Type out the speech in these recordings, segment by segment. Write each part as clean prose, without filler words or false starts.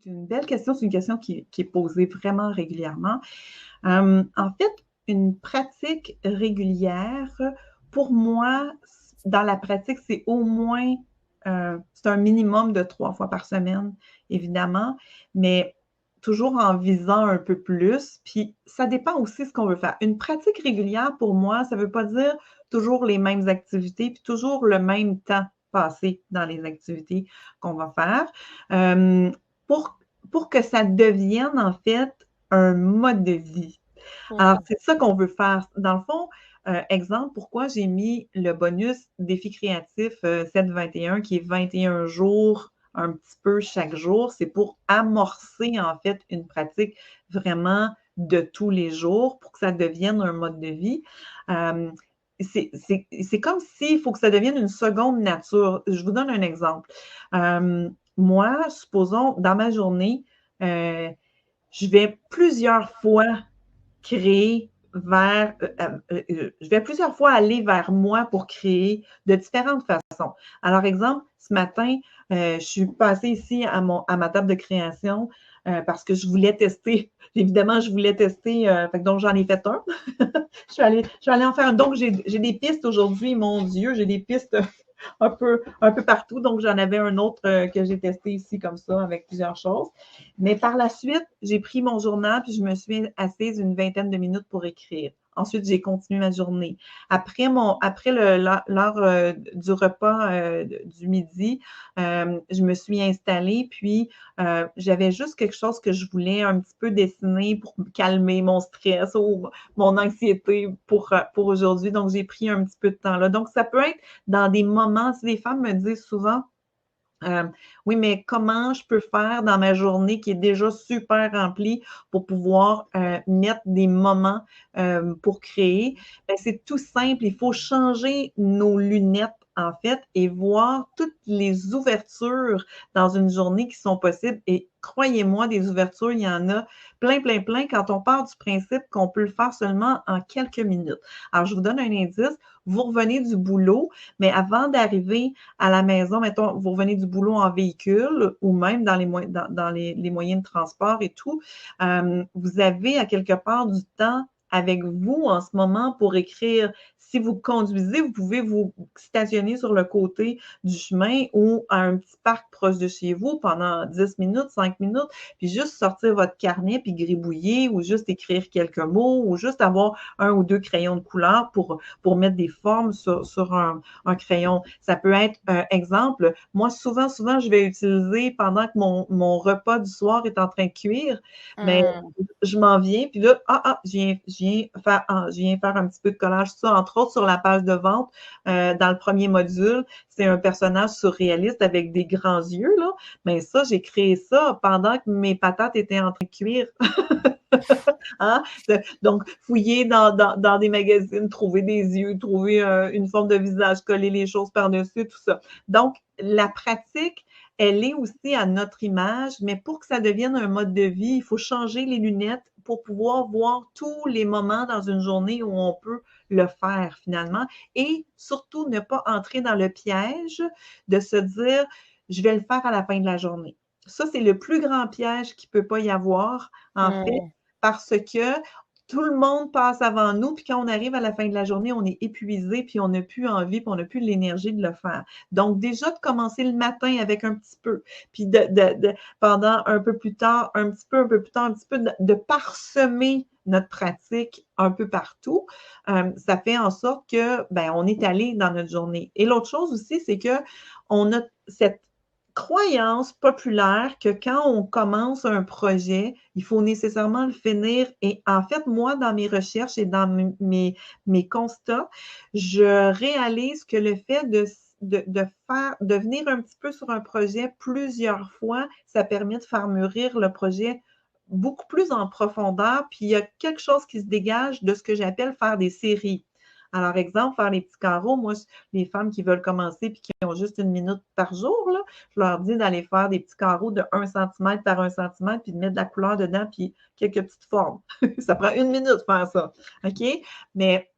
c'est une belle question. C'est une question qui est posée vraiment régulièrement. En fait, une pratique régulière, pour moi, dans la pratique, c'est au moins, c'est un minimum de 3 fois par semaine, évidemment, mais toujours en visant un peu plus. Puis ça dépend aussi de ce qu'on veut faire. Une pratique régulière, pour moi, ça ne veut pas dire toujours les mêmes activités, puis toujours le même temps passé dans les activités qu'on va faire. Pour que ça devienne, en fait, un mode de vie. Alors, c'est ça qu'on veut faire. Dans le fond, exemple, pourquoi j'ai mis le bonus défi créatif 7-21, qui est 21 jours, un petit peu chaque jour, c'est pour amorcer, en fait, une pratique vraiment de tous les jours pour que ça devienne un mode de vie. C'est comme s'il faut que ça devienne une seconde nature. Je vous donne un exemple. Moi, supposons, dans ma journée, je vais plusieurs fois créer je vais plusieurs fois aller vers moi pour créer de différentes façons. Alors, exemple, ce matin, je suis passée ici à ma table de création parce que je voulais tester. Évidemment, je voulais tester, donc j'en ai fait un. Je suis allée en faire un. Donc, j'ai des pistes aujourd'hui, mon Dieu, j'ai des pistes un peu partout. Donc, j'en avais un autre que j'ai testé ici comme ça avec plusieurs choses. Mais par la suite, j'ai pris mon journal puis je me suis assise une vingtaine de minutes pour écrire. Ensuite, j'ai continué ma journée. Après l'heure du repas du midi, je me suis installée, puis j'avais juste quelque chose que je voulais un petit peu dessiner pour calmer mon stress ou mon anxiété pour aujourd'hui. Donc, j'ai pris un petit peu de temps là. Donc, ça peut être dans des moments, si les femmes me disent souvent, oui, mais comment je peux faire dans ma journée qui est déjà super remplie pour pouvoir mettre des moments pour créer? Ben, c'est tout simple. Il faut changer nos lunettes, en fait, et voir toutes les ouvertures dans une journée qui sont possibles. Et croyez-moi, des ouvertures, il y en a plein, plein, plein quand on part du principe qu'on peut le faire seulement en quelques minutes. Alors, je vous donne un indice. Vous revenez du boulot, mais avant d'arriver à la maison, mettons, vous revenez du boulot en véhicule ou même dans les moyens de transport et tout, vous avez à quelque part du temps avec vous en ce moment pour écrire. Si vous conduisez, vous pouvez vous stationner sur le côté du chemin ou à un petit parc proche de chez vous pendant 10 minutes, 5 minutes, puis juste sortir votre carnet puis gribouiller ou juste écrire quelques mots ou juste avoir un ou deux crayons de couleur pour mettre des formes sur un crayon. Ça peut être un exemple. Moi, souvent, je vais utiliser pendant que mon repas du soir est en train de cuire, mais je m'en viens, puis là, je viens faire un petit peu de collage, ça, entre autres sur la page de vente, dans le premier module, c'est un personnage surréaliste avec des grands yeux, là. Mais ça, j'ai créé ça pendant que mes patates étaient en train de cuire. Hein? Donc, fouiller dans des magazines, trouver des yeux, trouver une forme de visage, coller les choses par-dessus, tout ça. Donc, la pratique, elle est aussi à notre image, mais pour que ça devienne un mode de vie, il faut changer les lunettes pour pouvoir voir tous les moments dans une journée où on peut le faire finalement et surtout ne pas entrer dans le piège de se dire je vais le faire à la fin de la journée. Ça, c'est le plus grand piège qu'il ne peut pas y avoir, en fait, parce que tout le monde passe avant nous, puis quand on arrive à la fin de la journée, on est épuisé, puis on n'a plus envie, puis on n'a plus l'énergie de le faire. Donc, déjà, de commencer le matin avec un petit peu, puis pendant un peu plus tard, un petit peu, de parsemer notre pratique un peu partout, ça fait en sorte que, ben, on est allé dans notre journée. Et l'autre chose aussi, c'est que on a cette croyance populaire que quand on commence un projet, il faut nécessairement le finir. Et en fait, moi, dans mes recherches et dans mes constats, je réalise que le fait de venir un petit peu sur un projet plusieurs fois, ça permet de faire mûrir le projet beaucoup plus en profondeur. Puis il y a quelque chose qui se dégage de ce que j'appelle faire des séries. Alors, exemple, faire les petits carreaux, moi, les femmes qui veulent commencer puis qui ont juste 1 minute par jour, là, je leur dis d'aller faire des petits carreaux de 1 cm par 1 cm puis de mettre de la couleur dedans puis quelques petites formes. Ça prend 1 minute de faire ça. OK? Mais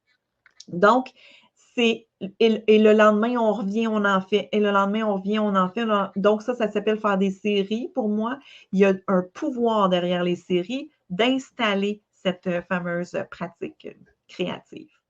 donc, Et le lendemain, on revient, on en fait. Et le lendemain, on revient, on en fait. Donc, ça s'appelle faire des séries pour moi. Il y a un pouvoir derrière les séries d'installer cette fameuse pratique créative.